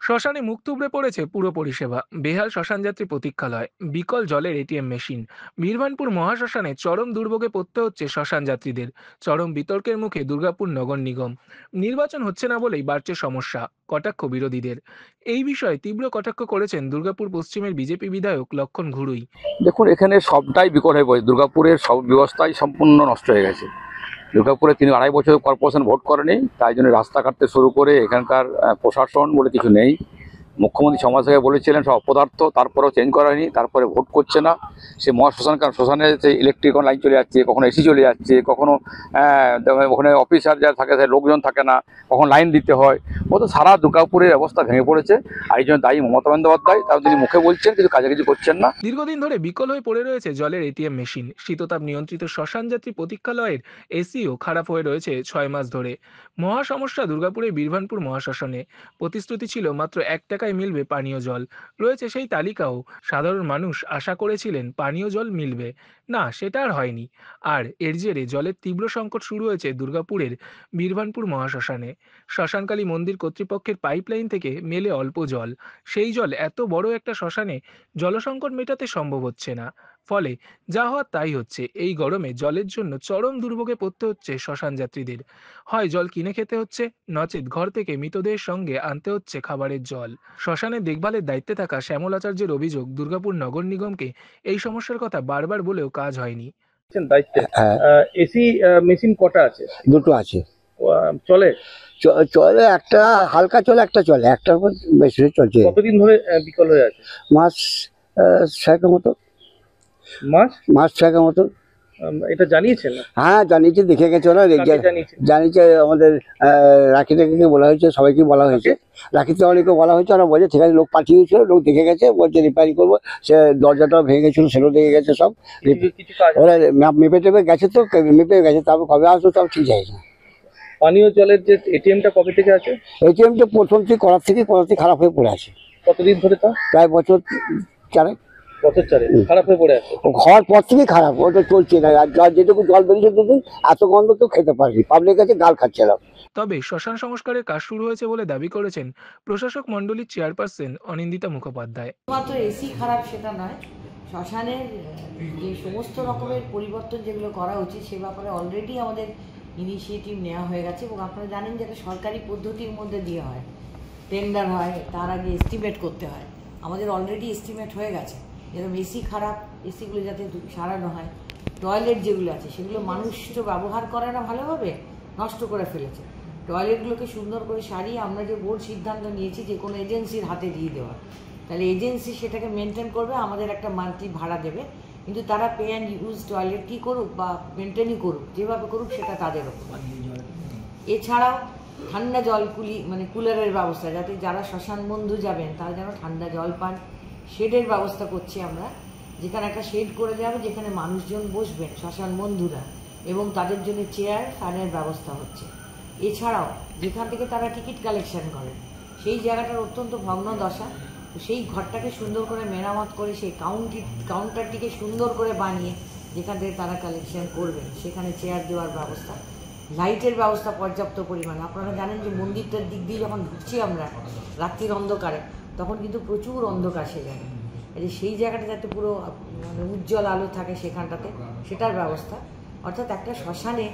শ্মশানে মুখ থুবড়ে পড়েছে পুরো পরিষেবা, বেহাল শ্মশানযাত্রী প্রতীক্ষালয়, বিকল জলের এটিএম মেশিন। বীরভানপুর মহাশ্মশানে চরম দুর্ভোগে পড়তে হচ্ছে শ্মশান যাত্রীদের। চরম বিতর্কের মুখে দুর্গাপুর নগর নিগম। নির্বাচন হচ্ছে না বলেই বাড়ছে সমস্যা, কটাক্ষ বিরোধীদের। এই বিষয়ে তীব্র কটাক্ষ করেছেন দুর্গাপুর পশ্চিমের বিজেপি বিধায়ক লক্ষণ ঘুরুই। দেখুন, এখানে সবটাই বিকল হয়ে পড়েছে। দুর্গাপুরের সব ব্যবস্থাই সম্পূর্ণ নষ্ট হয়ে গেছে। দুর্গাপুরে তিনি 2.5 বছর কর্পোরেশন ভোট করেনি, তাই জন্য রাস্তা কাটতে শুরু করে এখানকার প্রশাসন বলে কিছু নেই। মুখ্যমন্ত্রী সমাজ থেকে বলেছিলেন সব অপদার্থ, তারপরেও চেঞ্জ করা হয়নি, তারপরে ভোট করছে না। সে মহাশ্মশান, কারণ শ্মশানে সেই ইলেকট্রিক লাইন চলে যাচ্ছে, কখনো এসি চলে যাচ্ছে, কখনো ওখানে অফিসার যারা থাকে সে লোকজন থাকে না, কখন লাইন দিতে হয়। ও তো সারা দুর্গাপুরের অবস্থা ভেঙে পড়েছে। আর এই জন্য দায়ী মমতা বন্দ্যোপাধ্যায়, তাও তিনি মুখে বলছেন কিন্তু কাজে কিছু করছেন না। দীর্ঘদিন ধরে বিকল হয়ে পড়ে রয়েছে জলের এটিএম মেশিন। শীততাপ নিয়ন্ত্রিত শ্মশান যাত্রী প্রতীক্ষালয়ের এসিও খারাপ হয়ে রয়েছে 6 মাস ধরে। মহা সমস্যা দুর্গাপুরের বীরভানপুর মহাশ্মশানে। প্রতিশ্রুতি ছিল মাত্র 1 টাকায় মিলবে পানীয় জল, রয়েছে সেই তালিকাও। সাধারণ মানুষ আশা করেছিলেন পানীয় জল মিলবে, না সেটা আর হয়নি। আর এর জেরে জলের তীব্র সংকট শুরু হয়েছে দুর্গাপুরের বীরভানপুর মহাশ্মশানে। শ্মশানকালী মন্দির কর্তৃপক্ষের পাইপলাইন থেকে মেলে অল্প জল। সেই জল এত বড় একটা শ্মশানে জলসংকট মেটাতে সম্ভব হচ্ছে না। ফলে যা হওয়ার তাই হচ্ছে। এই গরমে জলের জন্য চরম দুর্ভোগে পড়তে হচ্ছে শ্মশান যাত্রীদের। হয় জল কিনে খেতে হচ্ছে, নচেৎ ঘর থেকে মৃতদেহের সঙ্গে আনতে হচ্ছে খাবারের জল। শ্মশানের দেখভালের দায়িত্বে থাকা শ্যামল আচার্যের অভিযোগ, দুর্গাপুর নগর নিগমকে এই সমস্যার কথা বারবার বলেও কাজ হয়নি। দায়িত্বে হ্যাঁ, এসি মেশিন কটা আছে? দুটো আছে। চলে? চলে, একটা হালকা চলে, একটা চলে, একটার উপর বেশি চলছে। কতদিন ধরে বিকল হয়ে আছে? মাস ছয়েকের মতো। মাস ছয়েকের মতো। এটা জানিয়েছেন? হ্যাঁ জানিয়েছি, দেখে গেছে ওরা। কাকে জানিয়েছেন? জানিয়েছে আমাদের রাখি টাকিকে বলা হয়েছে, সবাইকে বলা হয়েছে। রাখিতে অনেকে বলা হয়েছে, ওরা বলছে ঠিক আছে, লোক পাঠিয়েছিল, লোক দেখে গেছে, বলছে রিপেয়ারিং করবো। সে দরজাটাও ভেঙে গেছিল, সেটাও দেখে গেছে সব। কিছু কাজ ওরা মেপে টেপে গেছে, তো মেপে গেছে, তারপর কবে আসবো তাও ঠিক যায় না। পানীয় জলের যে এটিএমটা কবে থেকে আছে? এটিএমটা প্রথম থেকে করার থেকে খারাপ হয়ে পড়ে আছে। কতদিন ধরে? তা প্রায় বছর চারেক। বছর চারেক খারাপ হয়ে পড়ে আছে। খাওয়ার পর থেকেই খারাপ, ওটা চলছে না। আর যেটুকু জল বেরিয়েছে দুদিন, এত গন্ধ তো খেতে পারবি, পাবলিক কাছে গাল খাচ্ছিলাম। তবে শ্মশান সংস্কারের কাজ শুরু হয়েছে বলে দাবি করেছেন প্রশাসক মণ্ডলীর চেয়ারপারসন অনিন্দিতা মুখোপাধ্যায়। মাত্র এসি খারাপ সেটা নয়, শ্মশানের যে সমস্ত রকমের পরিবর্তন যেগুলো করা উচিত সে ব্যাপারে অলরেডি আমাদের ইনিশিয়েটিভ নেওয়া হয়ে গেছে। এবং আপনারা জানেন যে একটা সরকারি পদ্ধতির মধ্যে দিয়ে হয়, টেন্ডার হয়, তার আগে এস্টিমেট করতে হয়। আমাদের অলরেডি এস্টিমেট হয়ে গেছে, যেরকম এসি খারাপ, এসিগুলো যাতে সারানো হয়। টয়লেট যেগুলো আছে সেগুলো মানুষ তো ব্যবহার করে না ভালোভাবে, নষ্ট করে ফেলেছে। টয়লেটগুলোকে সুন্দর করে সারিয়ে আমরা যে বোর্ড সিদ্ধান্ত নিয়েছি যে কোনো এজেন্সির হাতে দিয়ে দেওয়া, তাহলে এজেন্সি সেটাকে মেনটেন করবে, আমাদের একটা মান্থলি ভাড়া দেবে, কিন্তু তারা পে অ্যান্ড ইউজ টয়লেট কী করুক বা মেনটেনই করুক, যেভাবে করুক সেটা তাদের ওপর। এছাড়াও ঠান্ডা জল কুলারের ব্যবস্থা, যাতে যারা শ্মশান বন্ধু যাবেন তারা যেন ঠান্ডা জল পান, শেডের ব্যবস্থা করছি আমরা, যেখানে একটা শেড করে দেওয়া হবে, যেখানে মানুষজন বসবেন শ্মশান বন্ধুরা, এবং তাদের জন্য চেয়ার ফ্যানের ব্যবস্থা হচ্ছে। এছাড়াও যেখান থেকে তারা টিকিট কালেকশন করেন সেই জায়গাটার অত্যন্ত ভগ্ন দশা, তো সেই ঘরটাকে সুন্দর করে মেরামত করে সেই কাউন্টারটিকে সুন্দর করে বানিয়ে যেখান থেকে তারা কালেকশন করবেন সেখানে চেয়ার দেওয়ার ব্যবস্থা, লাইটের ব্যবস্থা পর্যাপ্ত পরিমাণে। আপনারা জানেন যে মন্দিরটার দিক দিয়ে যখন ঢুকছি আমরা রাত্রির অন্ধকারে, তখন কিন্তু প্রচুর অন্ধকার সে জায়গায়, সেই জায়গাটা যাতে পুরো উজ্জ্বল আলো থাকে সেখানটাতে, সেটার ব্যবস্থা। অর্থাৎ একটা শ্মশানে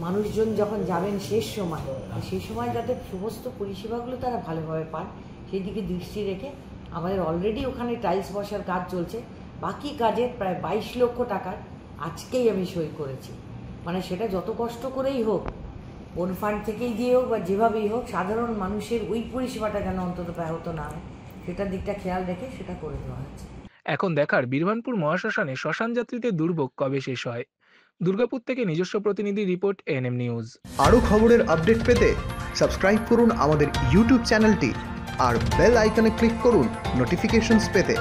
মানুষজন যখন যাবেন শেষ সময়, সেই সময় যাতে সমস্ত পরিষেবাগুলো তারা ভালোভাবে পান সেই দিকে দৃষ্টি রেখে আমাদের অলরেডি ওখানে টাইলস বসার কাজ চলছে। বাকি কাজের প্রায় 22 লক্ষ টাকার আজকেই আমি সই করেছি। সেটা যত কষ্ট করেই হোক, বন ফান্ড থেকেই দিয়ে হোক বা যেভাবেই হোক, সাধারণ মানুষের ওই পরিষেবাটা যেন অন্তত ব্যাহত না হয় সেটার দিকটা খেয়াল রেখে সেটা করে দেওয়া হচ্ছে। এখন দেখার বীরভানপুর মহাশ্মশানে শ্মশান যাত্রীদের দুর্ভোগ কবে শেষ হয়। দুর্গাপুর থেকে নিজস্ব প্রতিনিধি রিপোর্ট, এএনএম নিউজ। আরও খবরের আপডেট পেতে সাবস্ক্রাইব করুন আমাদের ইউটিউব চ্যানেলটি আর বেল আইকনে ক্লিক করুন নোটিফিকেশনস পেতে।